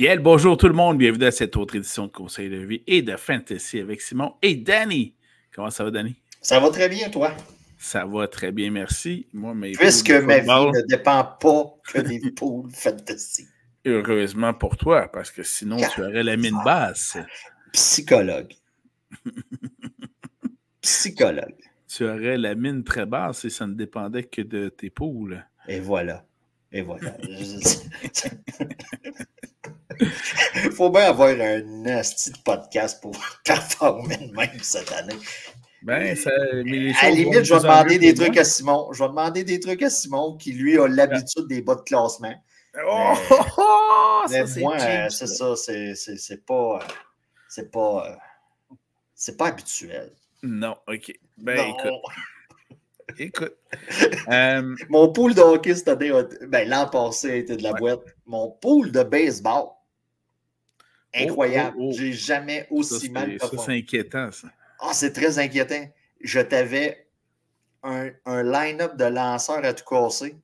Bien, bonjour tout le monde, bienvenue à cette autre édition de Conseil de vie et de Fantasy avec Simon et Danny. Comment ça va, Danny? Ça va très bien, toi? Ça va très bien, merci. Moi, mes Puisque poules de ma vie football, ne dépend pas que des poules fantasy. heureusement pour toi, parce que sinon tu aurais la mine basse. Psychologue. Psychologue. Tu aurais la mine très basse et ça ne dépendait que de tes poules. Et voilà. Et voilà. Faut bien avoir un asti de podcast pour performer de même cette année. Ben, ça, mais les à la choses limite, vont je vais de plus en demander mieux des pour trucs moi. à Simon. Je vais demander des trucs à Simon qui, lui, a l'habitude des bas de classement. Oh, Mais ça, c'est moi, cheap, c'est ça. ça. C'est pas habituel. Non, OK. Ben, Non. écoute. Mon pool de hockey cette année, l'an passé, a été de la Ouais. boîte. Mon pool de baseball, incroyable. Oh. J'ai jamais aussi mal Ça, performé. c'est inquiétant, ça. Ah, c'est très inquiétant. Je t'avais un line-up de lanceurs à tout casser.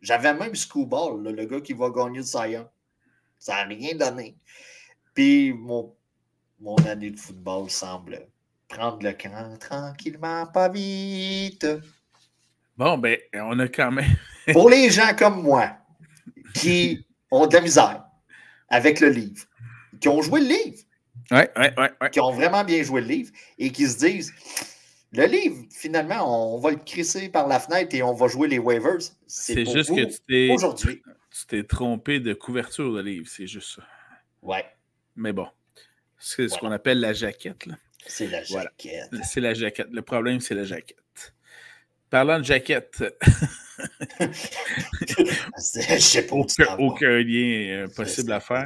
J'avais même Screwball, le gars qui va gagner le Cy Young. Ça n'a rien donné. Puis mon année de football semble prendre le camp tranquillement, pas vite. Bon, ben, on a quand même... Pour les gens comme moi, qui ont de la misère avec le livre, qui ont joué le livre, Ouais. qui ont vraiment bien joué le livre et qui se disent, le livre, finalement, on va le crisser par la fenêtre et on va jouer les waivers. C'est pour juste vous que aujourd'hui. tu t'es trompé de couverture de livre, c'est juste ça. Ouais. Mais bon, c'est ce qu'on appelle la jaquette, là. C'est la jaquette. Voilà. C'est la jaquette. Le problème, c'est la jaquette. Parlant de jaquette, Je sais pas où ça va. aucun lien possible à faire.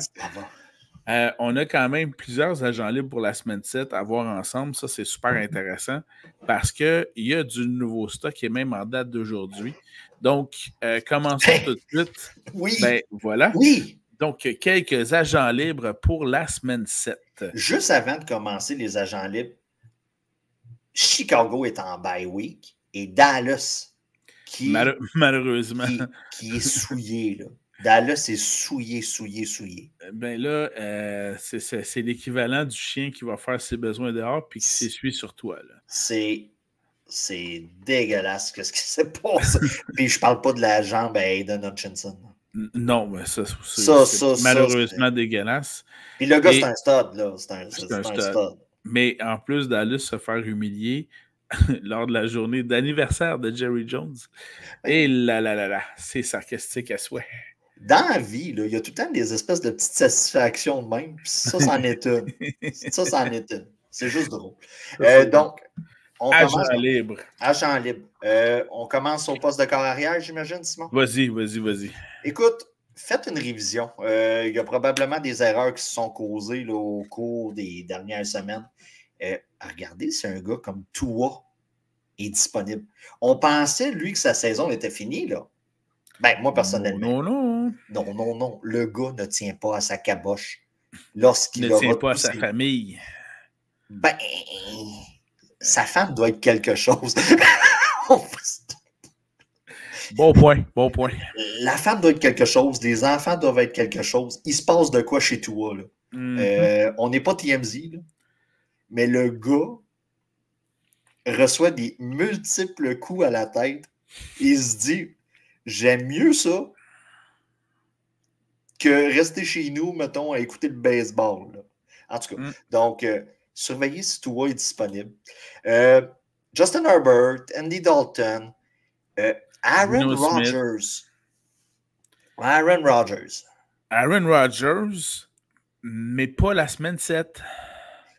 On a quand même plusieurs agents libres pour la semaine 7 à voir ensemble. Ça, c'est super intéressant parce qu'il y a du nouveau stock qui est même en date d'aujourd'hui. Donc, commençons tout de suite. Oui. Ben, voilà. Oui. Donc, quelques agents libres pour la semaine 7. Juste avant de commencer les agents libres, Chicago est en bye week et Dallas, malheureusement, qui est souillé, là. Dallas est souillé. Ben là, c'est l'équivalent du chien qui va faire ses besoins dehors puis qui s'essuie sur toi. Là. C'est dégueulasse ce qui s'est passé. Puis je parle pas de la jambe à Aiden Hutchinson. Non, mais ça c'est malheureusement dégueulasse. Puis le gars, c'est un stud, là. C'est un stud. Mais en plus, Dallas se faire humilier lors de la journée d'anniversaire de Jerry Jones. Et là, c'est sarcastique à souhait. Dans la vie, il y a tout le temps des espèces de petites satisfactions de même. Puis ça, c'en est une. C'est juste drôle. Donc, on agent libre. Agent libre. On commence au poste de corps arrière, j'imagine, Simon? Vas-y. Écoute, faites une révision. Il y a probablement des erreurs qui se sont causées là, au cours des dernières semaines. Regardez si un gars comme Tua est disponible. On pensait, lui, que sa saison était finie, là. Ben, moi, personnellement. Non. Le gars ne tient pas à sa caboche lorsqu'il ne tient pas à sa famille. Ben, sa femme doit être quelque chose. Bon point. La femme doit être quelque chose. Les enfants doivent être quelque chose. Il se passe de quoi chez Tua, là? On n'est pas TMZ, là. Mais le gars reçoit des multiples coups à la tête. Il se dit, j'aime mieux ça que rester chez nous, mettons, à écouter le baseball. Là. En tout cas, donc, surveillez si Tua est disponible. Justin Herbert, Andy Dalton, Aaron Rodgers, mais pas la semaine 7.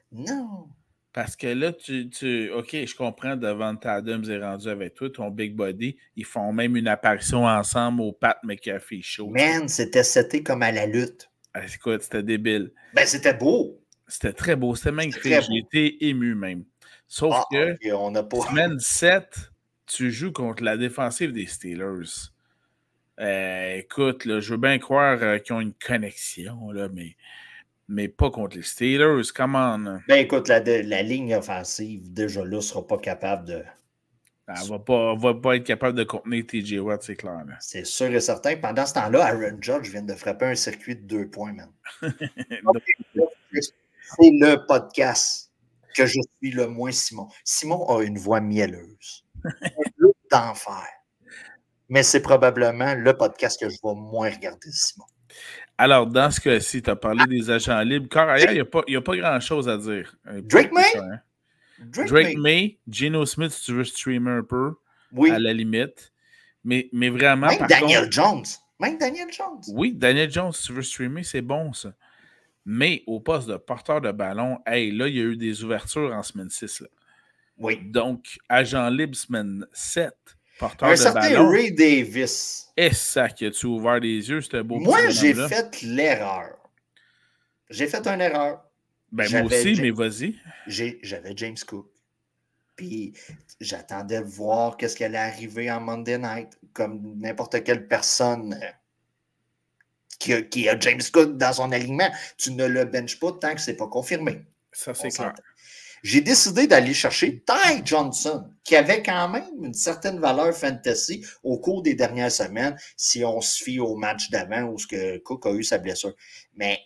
Non. Parce que là, OK, je comprends, Davante Adams est rendu avec toi, ton big body. Ils font même une apparition ensemble au Pat McAfee Show. Man, c'était seté comme à la lutte. Écoute, c'était débile. Ben, c'était beau. C'était très beau, c'était magnifique. J'ai été ému même. Sauf que, okay, on n'a pas... semaine 7, tu joues contre la défensive des Steelers. Écoute, là, je veux bien croire qu'ils ont une connexion, là, mais pas contre les Steelers, come on. Ben écoute, la ligne offensive, déjà là, ne sera pas capable Elle va pas être capable de contenir TJ Watt, c'est clair. C'est sûr et certain. Pendant ce temps-là, Aaron Judge vient de frapper un circuit de 2 points, man. C'est le podcast que je suis le moins Simon. Simon a une voix mielleuse. D'enfer. Mais c'est probablement le podcast que je vais moins regarder, Simon. Alors, dans ce cas-ci, tu as parlé des agents libres. Corps ailleurs, il n'y a pas grand-chose à dire. Drake May? Hein. Drake May, Geno Smith, si tu veux streamer un peu, oui. À la limite. Mais vraiment, même Daniel Jones. Même Daniel Jones. Oui, Daniel Jones, si tu veux streamer, c'est bon, ça. Mais au poste de porteur de ballon, hey, là, il y a eu des ouvertures en semaine 6. Là. Oui. Donc, agent libre semaine 7, porteur un de certain ballon. Ray Davis. Et ça, qui as-tu ouvert les yeux, c'était beau. Moi, j'ai fait l'erreur. J'ai fait une erreur. Ben, moi aussi, mais vas-y. J'avais James Cook. Puis j'attendais de voir qu'est-ce qui allait arriver en Monday Night, comme n'importe quelle personne qui a James Cook dans son alignement. Tu ne le benches pas tant que ce n'est pas confirmé. Ça, c'est clair. J'ai décidé d'aller chercher Ty Johnson, qui avait quand même une certaine valeur fantasy au cours des dernières semaines, si on se fie au match d'avant où Cook a eu sa blessure. Mais,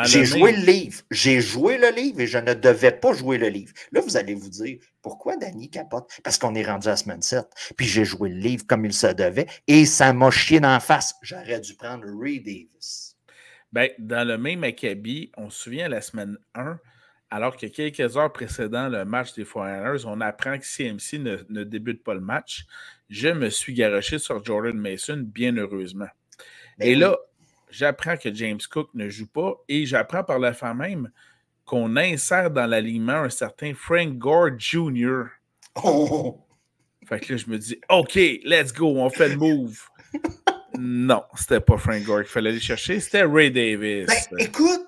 j'ai joué le livre. J'ai joué le livre et je ne devais pas jouer le livre. Là, vous allez vous dire, pourquoi Danny capote? Parce qu'on est rendu à la semaine 7. Puis j'ai joué le livre comme il se devait et ça m'a chié d'en face. J'aurais dû prendre Ray Davis. Ben, dans le même acabit, on se souvient la semaine 1, alors que quelques heures précédant le match des 49ers, on apprend que CMC ne débute pas le match. Je me suis garoché sur Jordan Mason, bien heureusement. Ben et oui. Là, j'apprends que James Cook ne joue pas et j'apprends par la fin même qu'on insère dans l'alignement un certain Frank Gore Jr. Oh! Fait que là, je me dis, OK, let's go, on fait le move. Non, c'était pas Frank Gore qu'il fallait aller chercher, c'était Ray Davis. Ben, écoute!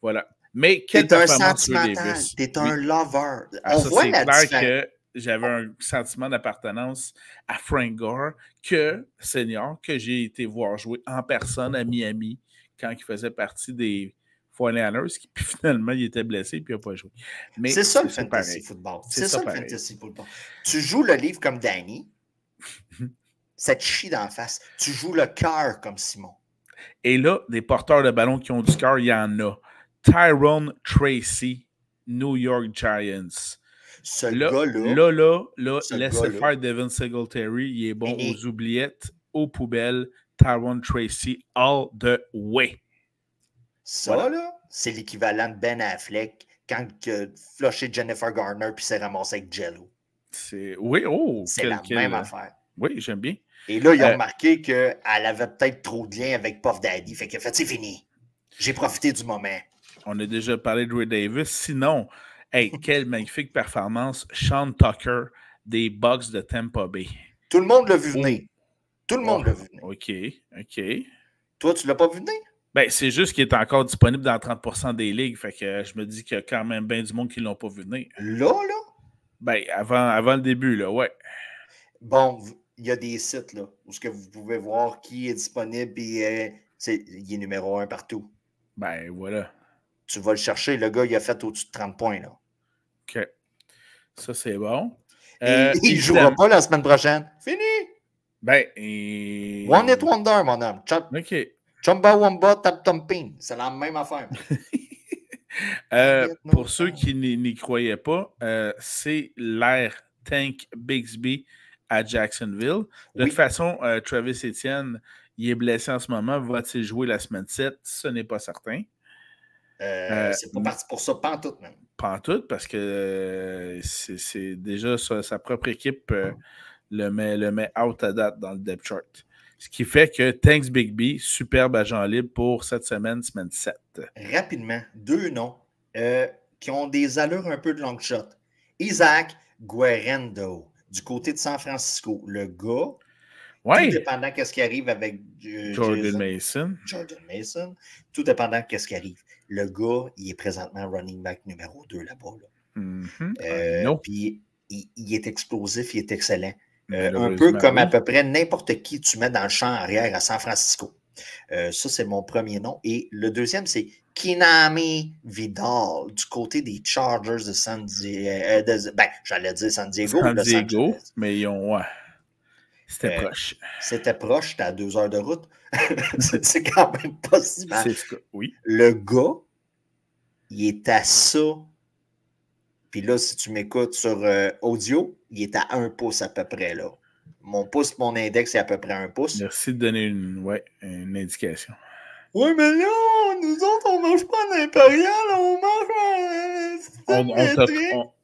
Voilà. Mais quel t'es un sentimental, t'es un lover. On voit la différence. C'est clair que j'avais un sentiment d'appartenance à Frank Gore senior, que j'ai été voir jouer en personne à Miami quand il faisait partie des 49ers, puis finalement, il était blessé puis il n'a pas joué. Mais c'est ça le fantasy football. C'est ça le fantasy football. Tu joues le livre comme Danny, ça te chie d'en face. Tu joues le cœur comme Simon. Et là, des porteurs de ballon qui ont du cœur, il y en a. Tyrone Tracy, New York Giants. Ce gars-là, laissez faire Devin Singletary. Il est bon aux oubliettes, aux poubelles. Tyrone Tracy, all the way. Ça, voilà. Là, c'est l'équivalent de Ben Affleck quand il a flushé Jennifer Garner puis s'est ramassé avec Jello. Oui, c'est la même affaire. Oui, j'aime bien. Et là, ils ont remarqué qu'elle avait peut-être trop de liens avec Puff Daddy. Fait qu'il a fait, c'est fini. J'ai profité du moment. On a déjà parlé de Ray Davis. Sinon, hey, quelle magnifique performance. Sean Tucker des Bucks de Tampa Bay. Tout le monde l'a vu venir. Tout le monde l'a vu venir. OK. Toi, tu l'as pas vu venir? Ben, c'est juste qu'il est encore disponible dans 30% des ligues. Fait que je me dis qu'il y a quand même bien du monde qui ne l'ont pas vu venir. Là? Ben, avant le début, là, ouais. Bon, il y a des sites là, où ce que vous pouvez voir qui est disponible et il est numéro 1 partout. Ben, voilà. Tu vas le chercher. Le gars, il a fait au-dessus de 30 points. Là. OK. Ça, c'est bon. Et il ne jouera pas la semaine prochaine. Fini! Ben, One Hit Wonder, mon homme. OK. Chumba Wamba, Tap Tumping. C'est la même affaire. Pour ceux qui n'y croyaient pas, c'est l'ère Tank Bigsby à Jacksonville. De toute façon, Travis Etienne, il est blessé en ce moment. Va-t-il jouer la semaine 7? Ce n'est pas certain. C'est pas parti pour ça, pantoute, même. Pantoute, parce que c'est déjà sa propre équipe le met out à date dans le depth chart. Ce qui fait que Tanks Bigsby, superbe agent libre pour cette semaine 7. Rapidement, 2 noms qui ont des allures un peu de long shot. Isaac Guerrero, du côté de San Francisco. Le gars, tout dépendant de ce qui arrive avec Jordan Mason, tout dépendant de ce qui arrive. Le gars, il est présentement running back numéro 2 là-bas. Puis il est explosif, il est excellent. Un peu comme à peu près n'importe qui tu mets dans le champ arrière à San Francisco. Ça, c'est mon premier nom. Et le deuxième, c'est Kinami Vidal, du côté des Chargers de San Diego. J'allais dire San Diego, San Los Diego, Angeles. mais ils ont. Ouais, c'était proche. C'était proche, c'était à 2 heures de route. C'est quand même pas si mal. Oui. Le gars, il est à ça. Puis là, si tu m'écoutes sur audio, il est à 1 pouce à peu près, là. Mon index est à peu près 1 pouce. Merci de donner une indication. Oui, mais là, nous autres, on mange pas un impérial, on mange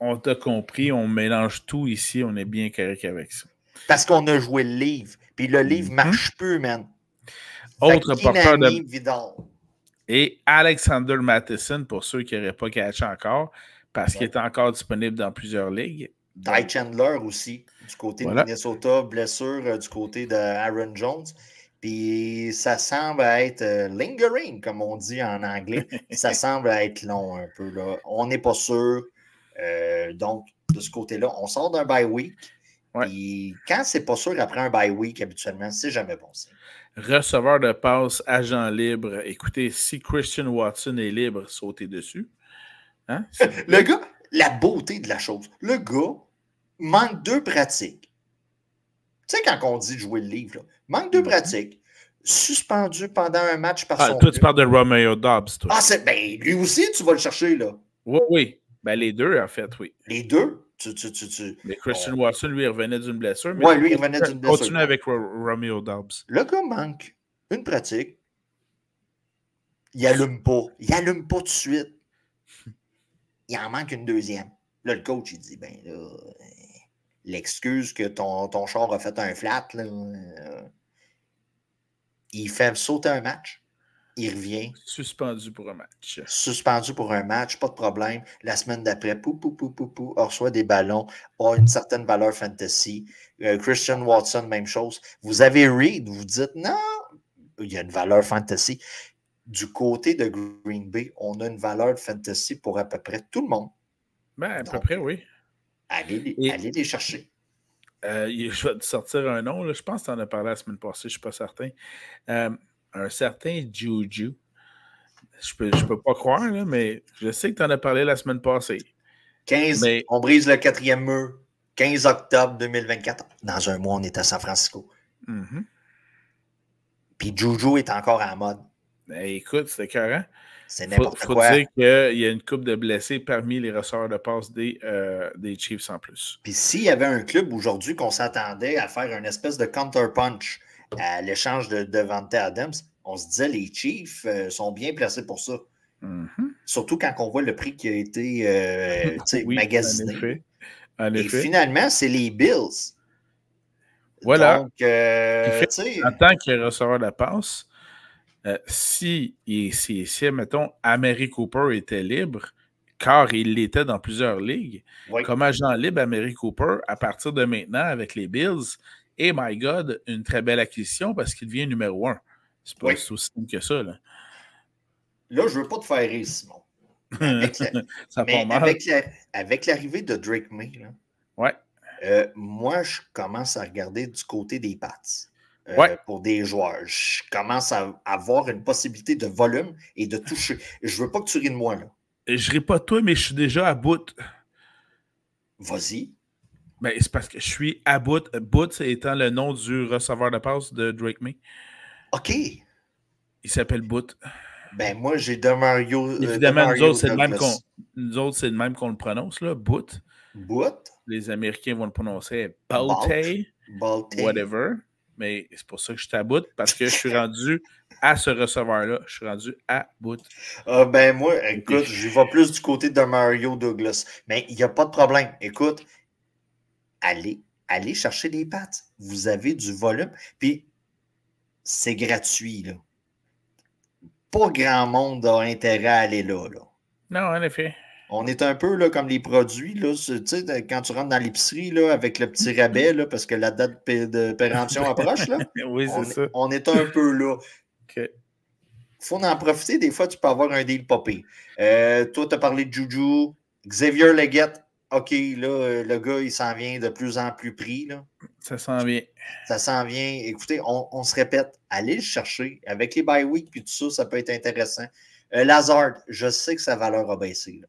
on t'a compris, on mélange tout ici, on est bien correct avec ça. Parce qu'on a joué le livre, puis le livre marche plus, man. Autre porteur de... Vidal. Et Alexander Matheson, pour ceux qui n'auraient pas catché encore, parce qu'il est encore disponible dans plusieurs ligues. Ty Chandler aussi, du côté de Minnesota, blessure du côté de Aaron Jones. Puis ça semble être lingering, comme on dit en anglais. Ça semble être long un peu, là. On n'est pas sûr. Donc, de ce côté-là, on sort d'un bye week. Puis quand c'est pas sûr après un bye week, habituellement, c'est jamais bon signe. Receveur de passe, agent libre. Écoutez, si Christian Watson est libre, sautez dessus. Hein? Le gars, la beauté de la chose, le gars manque 2 pratiques. Tu sais, quand on dit jouer le livre, là, manque 2 pratiques, suspendu pendant un match par son toi, tu parles de Romeo Doubs, toi. Ben, lui aussi, tu vas le chercher, là. Oui. Ben, les deux, en fait, oui. Les deux? Mais Christian Watson, lui, il revenait d'une blessure. Oui, lui, il revenait d'une blessure. Continue avec Romeo Doubs. Le gars manque une pratique. Il allume pas. Il allume pas tout de suite. Il en manque une deuxième. Là, le coach, il dit, ben là, l'excuse que ton char a fait un flat, là, il fait sauter un match. Il revient. Suspendu pour un match. Suspendu pour un match, pas de problème. La semaine d'après, on reçoit des ballons, a une certaine valeur fantasy. Christian Watson, même chose. Vous avez Reed, vous dites, non, il y a une valeur fantasy. Du côté de Green Bay, on a une valeur de fantasy pour à peu près tout le monde. Ben, à peu près, oui. Allez les chercher. Je vais te sortir un nom. Là. Je pense que tu en as parlé la semaine passée, je ne suis pas certain. Un certain Juju. Je peux pas croire, là, mais je sais que tu en as parlé la semaine passée. 15, on brise le 4e mur. 15 octobre 2024. Dans un mois, on est à San Francisco. Mm-hmm. Puis Juju est encore en mode. Ben, écoute, c'est écœurant. C'est n'importe quoi. Il faut dire qu'il y a une couple de blessés parmi les receveurs de passe des Chiefs en plus. Puis s'il y avait un club aujourd'hui qu'on s'attendait à faire une espèce de counter-punch à l'échange de Devante Adams, on se disait les Chiefs sont bien placés pour ça. Mm-hmm. Surtout quand on voit le prix qui a été magasiné. En effet. Et finalement, c'est les Bills. Voilà. Donc, en tant que receveur de passe, si, mettons, Amari Cooper était libre, car il l'était dans plusieurs ligues, comme agent libre, Amari Cooper, à partir de maintenant, avec les Bills, et my God, une très belle acquisition parce qu'il devient numéro 1. C'est pas aussi simple que ça. Là, je ne veux pas te faire rire, Simon. Avec l'arrivée de Drake May, moi, je commence à regarder du côté des Pats. Pour des joueurs. Je commence à avoir une possibilité de volume et de toucher. Je veux pas que tu ris de moi, là. Je ris pas de toi, mais je suis déjà à bout. Vas-y. Ben, c'est parce que je suis à bout. Boot étant le nom du receveur de passe de Drake May. OK. Il s'appelle Boot. Ben, moi, j'ai Demario. Évidemment, nous autres, c'est le même qu'on le prononce, là. Boot. Boot. Les Américains vont le prononcer Bolte. Whatever. Mais c'est pour ça que je suis à bout, parce que je suis rendu à ce receveur-là. Je suis rendu à bout. Ben moi, écoute, je vais plus du côté de Mario Douglas. Mais il n'y a pas de problème. Écoute, allez chercher des pattes. Vous avez du volume. Puis, c'est gratuit, là. Pas grand monde a intérêt à aller là. Non, en effet. On est un peu là, comme les produits, là, tu sais, quand tu rentres dans l'épicerie là, avec le petit rabais, là, parce que la date de péremption approche, là, oui, c'est ça. On est un peu là. Il faut en profiter. Des fois, tu peux avoir un deal popé. Toi, tu as parlé de Juju. Xavier Leggett, OK, là, le gars, il s'en vient de plus en plus pris. Là. Ça s'en vient. Ça s'en vient. Écoutez, on se répète, allez le chercher. Avec les bye week puis tout ça, ça peut être intéressant. Lazard, je sais que sa valeur a baissé.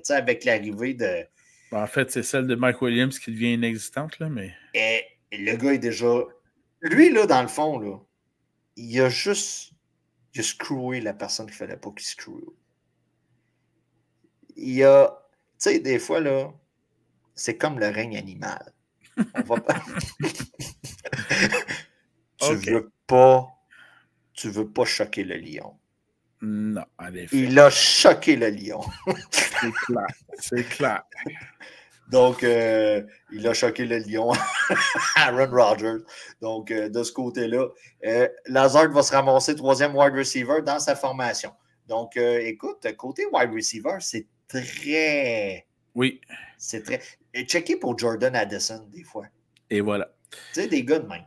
Avec l'arrivée de... En fait, c'est celle de Mike Williams qui devient inexistante, là, mais... Et le gars est déjà... Lui, là, dans le fond, là, il a screwé la personne qu'il ne fallait pas qu'il screw. Il a... Tu sais, des fois, là, c'est comme le règne animal. On va pas... Tu veux pas choquer le lion. Non, en effet. Il a choqué le lion. C'est clair. C'est clair. Donc, il a choqué le lion, Aaron Rodgers. Donc, de ce côté-là, Lazard va se ramasser 3e wide receiver dans sa formation. Donc, écoute, côté wide receiver, c'est très... Oui. C'est très... Checker pour Jordan Addison, des fois. Et voilà. Tu sais, des gars de même.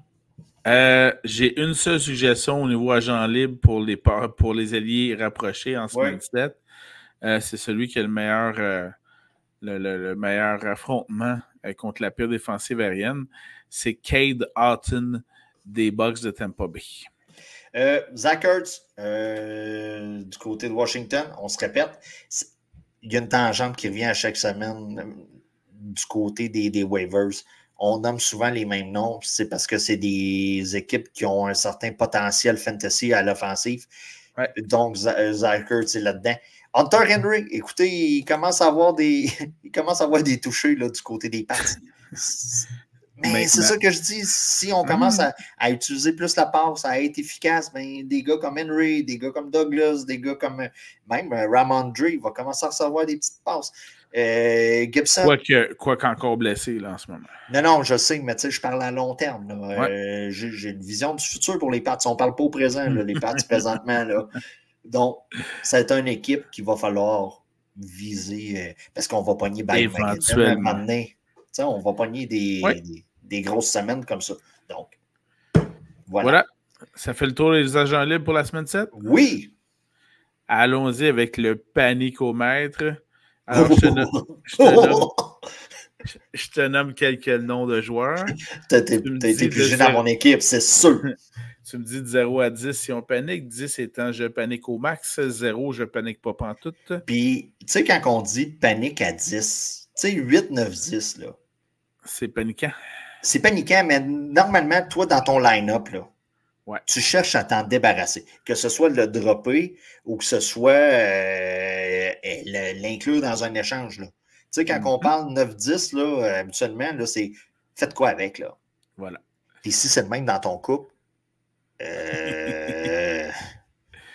J'ai une seule suggestion au niveau agent libre pour les alliés rapprochés en semaine 7. C'est celui qui a le meilleur... Le meilleur affrontement contre la pire défensive aérienne, c'est Cade Otton des Bucks de Tampa Bay. Zach Ertz, du côté de Washington, on se répète, il y a une tangente qui revient à chaque semaine du côté des waivers. On nomme souvent les mêmes noms, c'est parce que c'est des équipes qui ont un certain potentiel fantasy à l'offensive. Ouais. Donc, Zach Ertz est là-dedans. Hunter Henry, écoutez, il commence à avoir des touchés là, du côté des pattes. Mais c'est ça que je dis. Si on commence à utiliser plus la passe, à être efficace, ben, des gars comme Henry, des gars comme Douglas, des gars comme même Ramondre, il va commencer à recevoir des petites passes. Gibson. Quoique encore blessé là, en ce moment. Non, je sais, mais tu sais, je parle à long terme. J'ai une vision du futur pour les Pats. On ne parle pas au présent, là, les Pats présentement. Là. Donc, c'est une équipe qu'il va falloir viser parce qu'on va pogner éventuellement. On va pogner des grosses semaines comme ça. Donc, voilà. Ça fait le tour des agents libres pour la semaine 7? Oui! Allons-y avec le panicomètre. Alors, je te nomme quelques noms de joueurs. T'as été pigé dans mon équipe, c'est sûr. Tu me dis de 0 à 10 si on panique. 10 étant je panique au max. 0, je panique pas pantoute. Puis, tu sais, quand on dit panique à 10, tu sais, 8, 9, 10, là. C'est paniquant. C'est paniquant, mais normalement, toi, dans ton line-up, là, tu cherches à t'en débarrasser. Que ce soit le dropper ou que ce soit l'inclure dans un échange, là. Tu sais, quand on parle 9-10, là, habituellement, là, c'est faites quoi avec, là. Voilà. Puis si c'est le même dans ton couple,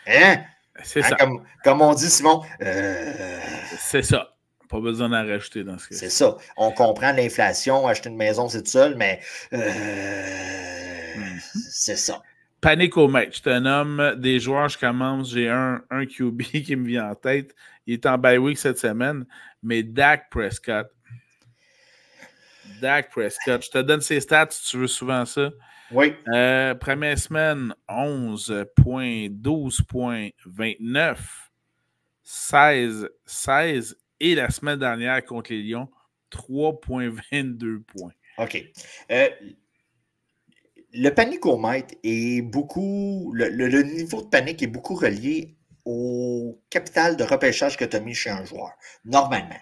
hein? C'est ça. Comme on dit, Simon. C'est ça. Pas besoin d'en rajouter dans ce cas. C'est ça. On comprend l'inflation, acheter une maison, c'est tout seul, mais c'est ça. Panique au match. Je te nomme des joueurs, je commence. J'ai un QB qui me vient en tête. Il est en bye week cette semaine, mais Dak Prescott. Je te donne ses stats si tu veux souvent ça. Oui. Première semaine, 11 points, 12 points, 29, 16. Et la semaine dernière contre les Lions, 3,22 points. OK. Le panicomètre est beaucoup... Le niveau de panique est beaucoup relié au capital de repêchage que tu as mis chez un joueur. Normalement.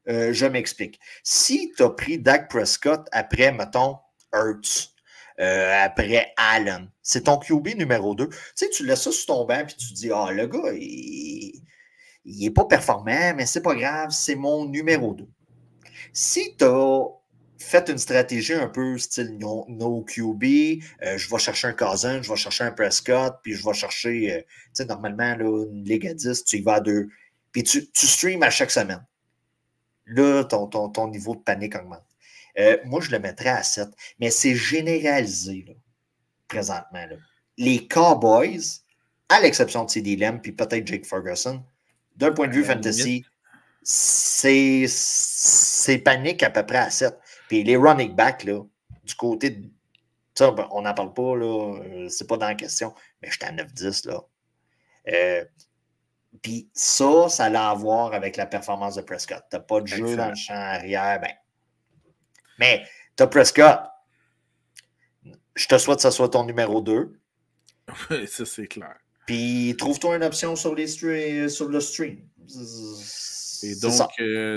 Je m'explique. Si tu as pris Dak Prescott après, mettons, Hurts, après Allen, c'est ton QB numéro 2. Tu sais, tu laisses ça sur ton banc puis tu te dis, le gars, il n'est pas performant, mais c'est pas grave, c'est mon numéro 2. Si tu as fait une stratégie un peu style no QB, je vais chercher un Cousin, je vais chercher un Prescott, puis je vais chercher, tu sais, normalement, là, une Ligue à 10, tu y vas à 2, puis tu streams à chaque semaine. Là, ton niveau de panique augmente. Moi, je le mettrais à 7, mais c'est généralisé, là, présentement. Là. Les Cowboys, à l'exception de CD Lamb, puis peut-être Jake Ferguson, d'un point de vue fantasy, c'est panique à peu près à 7. Puis les running backs, là, du côté de... Ça, on n'en parle pas, là, c'est pas dans la question, mais j'étais à 9-10, là. Puis ça a à voir avec la performance de Prescott. Tu n'as pas de jeu dans le champ arrière, ben. Mais tu as Prescott, Je te souhaite que ce soit ton numéro 2. Oui, ça, c'est clair. Puis, trouve-toi une option sur le stream. Et donc,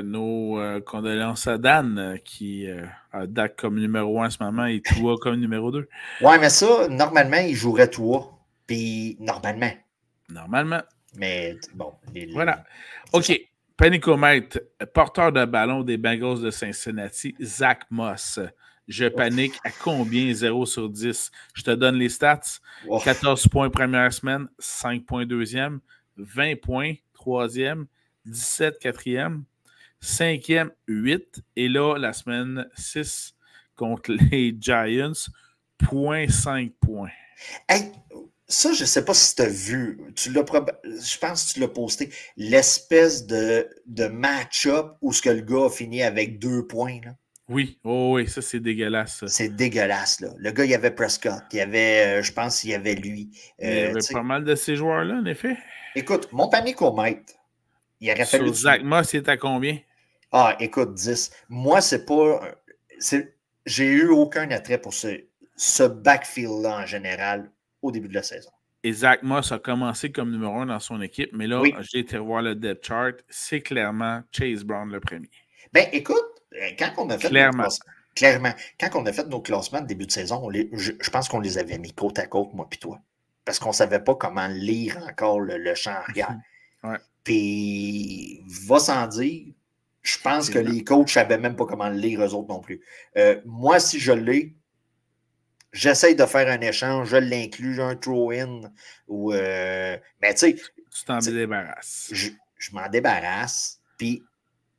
nos condoléances à Dan, qui a Dak comme numéro 1 en ce moment et Tua comme numéro 2. Ouais, mais ça, normalement, il jouerait Tua. Puis, normalement. Mais, bon. Voilà. OK. Panicomètre, porteur de ballon des Bengals de Cincinnati, Zach Moss. Je panique à combien 0 sur 10? Je te donne les stats. 14 points première semaine, 5 points deuxième, 20 points troisième, 17 quatrième, cinquième, 8. Et là, la semaine 6 contre les Giants, 0.5 points. Hey, ça, je ne sais pas si tu as vu. Je pense que tu l'as posté. L'espèce de match-up où ce que le gars a fini avec 2 points. Là. Oui, oui, ça, c'est dégueulasse. C'est dégueulasse, là. Le gars, il y avait Prescott. Il y avait, je pense qu'il y avait lui. Il y avait pas mal de ces joueurs-là, en effet. Écoute, mon panicomètre, il aurait fallu... Sur Zach Moss, il est à combien? Ah, écoute, 10. Moi, c'est pas... J'ai eu aucun attrait pour ce backfield-là en général au début de la saison. Et Zach Moss a commencé comme numéro 1 dans son équipe, mais là, j'ai été revoir le depth chart. C'est clairement Chase Brown le premier. Ben, écoute, quand on a fait quand on a fait nos classements de début de saison, je pense qu'on les avait mis côte à côte, moi puis toi. Parce qu'on ne savait pas comment lire encore le champ arrière. Ouais. Puis, va sans dire, je pense que les coachs ne savaient même pas comment le lire, eux autres non plus. Moi, si je l'ai, j'essaye de faire un échange, je l'inclus, j'ai un throw-in. Mais tu sais. Tu t'en débarrasses. Je m'en débarrasse. Puis,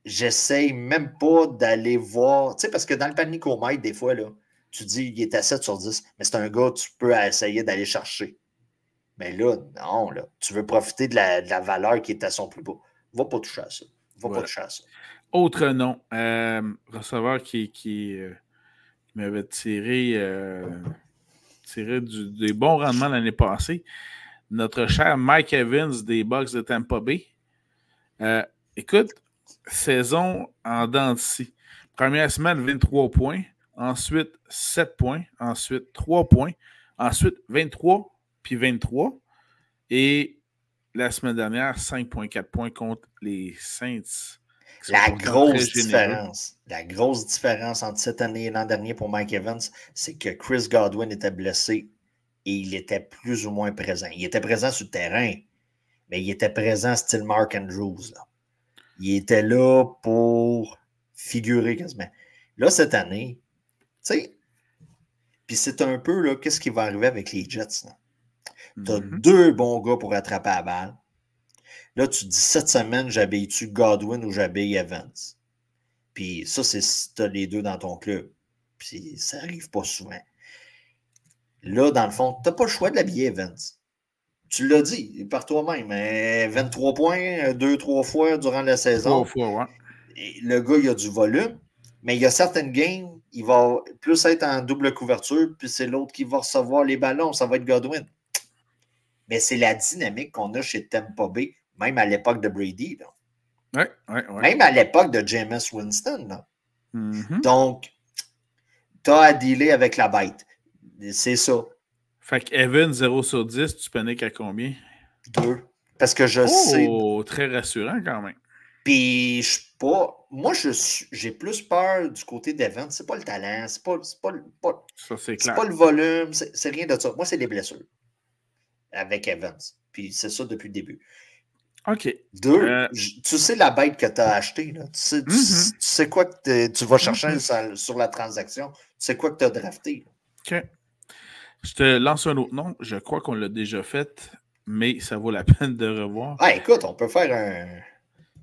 j'essaye même pas d'aller voir. Tu sais, parce que dans le panicomètre, des fois, là, tu dis il est à 7 sur 10, mais c'est un gars que tu peux essayer d'aller chercher. Mais là, non, là, tu veux profiter de la valeur qui est à son plus bas. Va pas toucher à ça. Pas toucher à ça. Autre nom, receveur qui m'avait tiré des bons rendements l'année passée. Notre cher Mike Evans des Bucks de Tampa Bay. Écoute, saison en dents de scie. Première semaine, 23 points. Ensuite, 7 points. Ensuite, 3 points. Ensuite, 23, puis 23. Et la semaine dernière, 5,4 points contre les Saints. La grosse différence entre cette année et l'an dernier pour Mike Evans, c'est que Chris Godwin était blessé et il était plus ou moins présent. Il était présent sur le terrain, mais il était présent style Mark Andrews. Là. Il était là pour figurer quasiment. Là, cette année, tu sais, puis c'est un peu, là, qu'est-ce qui va arriver avec les Jets? Tu as 2 bons gars pour attraper la balle. Là, tu te dis, cette semaine, j'habille-tu Godwin ou j'habille Evans? Puis ça, c'est si tu as les 2 dans ton club. Puis ça n'arrive pas souvent. Là, dans le fond, tu n'as pas le choix de l'habiller Evans. Tu l'as dit par toi-même. 23 points, 2-3 fois durant la saison. 3 fois, ouais. Et le gars, il a du volume, mais il y a certaines games, il va plus être en double couverture, puis c'est l'autre qui va recevoir les ballons. Ça va être Godwin. Mais c'est la dynamique qu'on a chez Tampa Bay, même à l'époque de Brady. Ouais. Même à l'époque de Jameis Winston. Là. Donc, tu as à dealer avec la bête. C'est ça. Fait que Evan, 0 sur 10, tu paniques à combien? 2. Parce que je sais. Oh, très rassurant quand même. Puis, je suis pas. Moi, j'ai plus peur du côté d'Evans. C'est pas le talent, c'est pas le volume, c'est rien de ça. Moi, c'est les blessures avec Evans. Puis, c'est ça depuis le début. OK. 2, tu sais la bête que tu as achetée. Là. Tu sais quoi que tu vas chercher sur la transaction. Tu sais quoi que tu as drafté. OK. Je te lance un autre nom. Je crois qu'on l'a déjà fait, mais ça vaut la peine de revoir. Ah, écoute, on peut faire un...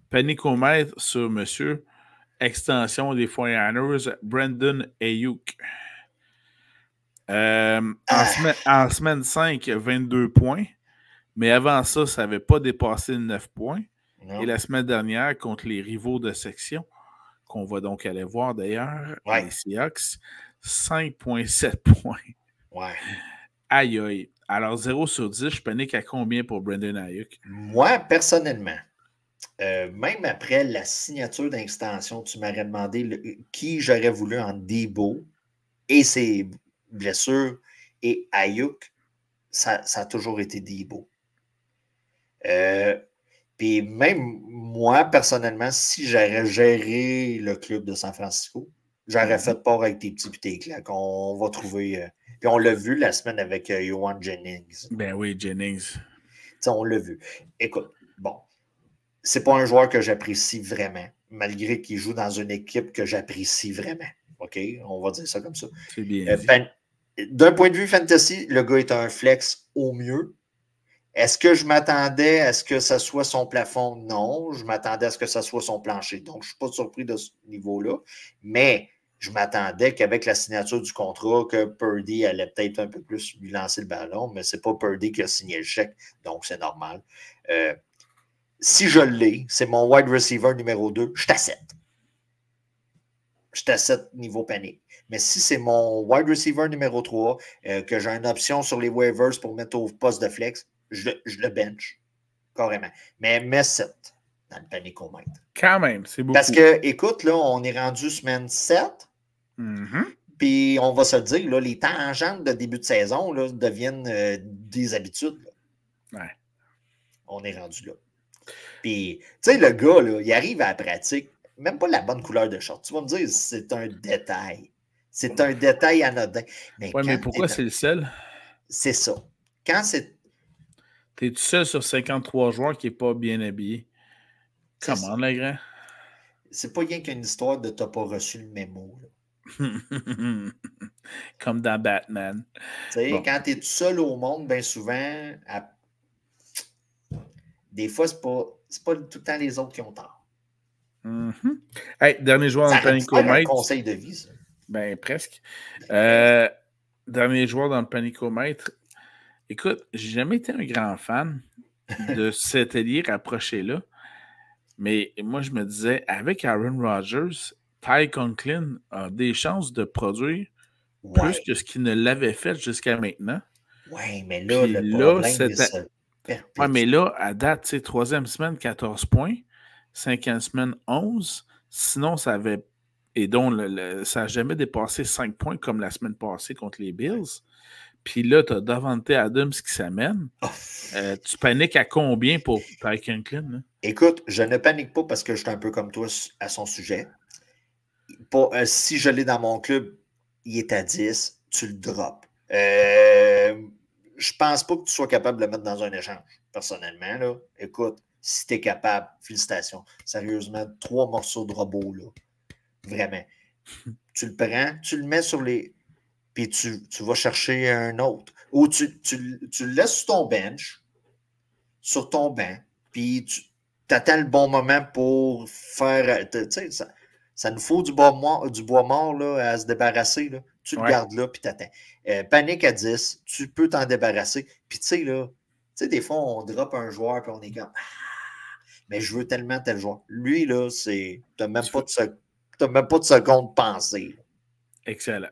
Panicomètre sur monsieur. Extension des 49ers, Brandon Ayuk. En semaine 5, 22 points. Mais avant ça, ça n'avait pas dépassé 9 points. Non. Et la semaine dernière, contre les rivaux de section, qu'on va donc aller voir d'ailleurs, les Seahawks, 5,7 points. Ouais. Aïe, aïe. Alors, 0 sur 10, je panique à combien pour Brandon Ayuk? Moi, personnellement, même après la signature d'extension, tu m'aurais demandé qui j'aurais voulu en Debo et ses blessure et Ayuk, ça a toujours été Debo. Puis même moi, personnellement, si j'aurais géré le club de San Francisco, j'aurais fait part avec tes petits et tes claques. On va trouver. Puis on l'a vu la semaine avec Yohan Jennings. Ben oui, Jennings. T'sais, on l'a vu. Écoute, bon, c'est pas un joueur que j'apprécie vraiment, malgré qu'il joue dans une équipe que j'apprécie vraiment. OK? On va dire ça comme ça. C'est bien dit. D'un point de vue fantasy, le gars est un flex au mieux. Est-ce que je m'attendais à ce que ça soit son plafond? Non. Je m'attendais à ce que ça soit son plancher. Donc, je ne suis pas surpris de ce niveau-là. Mais je m'attendais qu'avec la signature du contrat, que Purdy allait peut-être un peu plus lui lancer le ballon, mais ce n'est pas Purdy qui a signé le chèque, donc c'est normal. Si je l'ai, c'est mon wide receiver numéro 2, je t'assette. Je t'assette niveau panique. Mais si c'est mon wide receiver numéro 3, que j'ai une option sur les waivers pour mettre au poste de flex, je le bench, carrément. Mais mets 7 dans le panicomètre. Quand même, c'est beaucoup. Parce que, écoute, là, on est rendu semaine 7. Puis, on va se le dire, là, les tangentes de début de saison là, deviennent des habitudes. Là. Ouais. On est rendu là. Puis, tu sais, le gars, là, il arrive à la pratique, même pas la bonne couleur de short. Tu vas me dire, c'est un détail. C'est un détail anodin. Mais pourquoi c'est le seul? C'est ça. Quand c'est. T'es tout seul sur 53 joueurs qui n'est pas bien habillé. Comment, le grand? C'est pas rien qu'une histoire de t'as pas reçu le mémo. Là. Comme dans Batman. Tu sais, quand t'es tout seul au monde, bien souvent, des fois, c'est pas tout le temps les autres qui ont tort. Hey, dernier joueur dans le panicomètre. C'est un conseil de vie, ça. Ben, presque. Dernier joueur dans le panicomètre. Écoute, j'ai jamais été un grand fan de cet allié rapproché-là. Mais moi, je me disais, avec Aaron Rodgers, Ty Conklin a des chances de produire plus que ce qu'il ne l'avait fait jusqu'à maintenant. Oui, mais là, puis le problème, ouais, mais là, à date, c'est 3e semaine, 14 points. 5e semaine, 11. Sinon, ça avait... Et donc, ça n'a jamais dépassé 5 points comme la semaine passée contre les Bills. Puis là, tu as Davante Adams qui s'amène. Tu paniques à combien pour Ty Conklin? Là? Écoute, je ne panique pas parce que je suis un peu comme toi à son sujet. Si je l'ai dans mon club, il est à 10, tu le drops. Je pense pas que tu sois capable de le mettre dans un échange, personnellement. Là. Écoute, si tu es capable, félicitations. Sérieusement, 3 morceaux de robot, là. Vraiment. Tu le prends, tu le mets sur les... Puis tu vas chercher un autre. Ou tu le laisses sur ton bench, sur ton banc, puis tu attends le bon moment pour faire... Tu sais, ça nous faut du bois mort là, à se débarrasser. Là. Tu le gardes là, puis tu attends. Panique à 10, tu peux t'en débarrasser. Puis tu sais, là, des fois, on drop un joueur, puis on est comme... mais je veux tellement tel joueur. Lui, là, c'est... Tu n'as même pas de seconde pensée. Là. Excellent.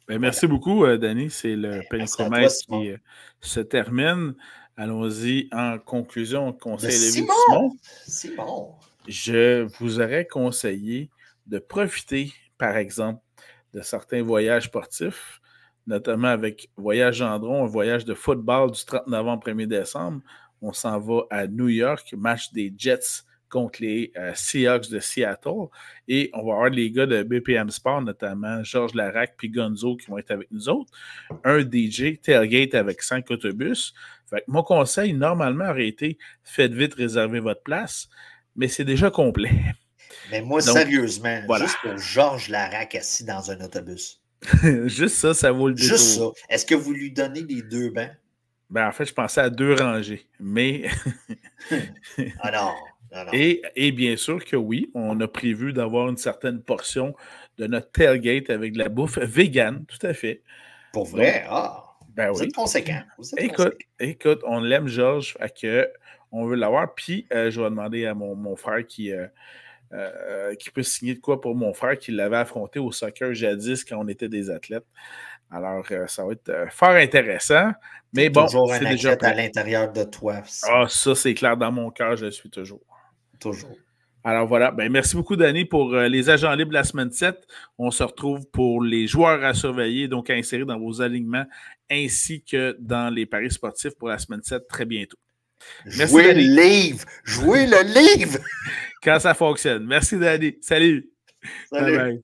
Ben, merci beaucoup, Danny. C'est le panicomètre qui se termine. Allons-y en conclusion. Conseil de vie de Simon. Je vous aurais conseillé de profiter, par exemple, de certains voyages sportifs, notamment avec Voyage Gendron, un voyage de football du 30 novembre 1er décembre. On s'en va à New York, match des Jets contre les Seahawks de Seattle. Et on va avoir les gars de BPM Sport, notamment Georges Larac puis Gonzo qui vont être avec nous autres. Un DJ, tailgate avec 5 autobus. Fait que mon conseil, normalement, aurait été faites vite réserver votre place, mais c'est déjà complet. Mais moi, donc, sérieusement, voilà. Juste pour Georges Larac assis dans un autobus. Juste ça, ça vaut le détour. Juste ça. Est-ce que vous lui donnez les 2 bancs? Ben, en fait, je pensais à 2 rangées, mais... ah non. Et bien sûr que oui, on a prévu d'avoir une certaine portion de notre tailgate avec de la bouffe vegan, tout à fait. Pour vrai? Ben vous êtes conséquent. Écoute, on l'aime, Georges, on veut l'avoir. Puis, je vais demander à mon frère qui peut signer de quoi pour mon frère qui l'avait affronté au soccer jadis quand on était des athlètes. Alors, ça va être fort intéressant. Mais bon, toujours un athlète à l'intérieur de toi. Ah, ça, c'est clair. Dans mon cœur, je suis toujours. Toujours. Alors voilà, ben, merci beaucoup, Danny, pour les agents libres de la semaine 7. On se retrouve pour les joueurs à surveiller, donc à insérer dans vos alignements, ainsi que dans les paris sportifs pour la semaine 7 très bientôt. Jouez le livre! Jouez le livre! Quand ça fonctionne. Merci, Danny. Salut! Salut! Bye bye.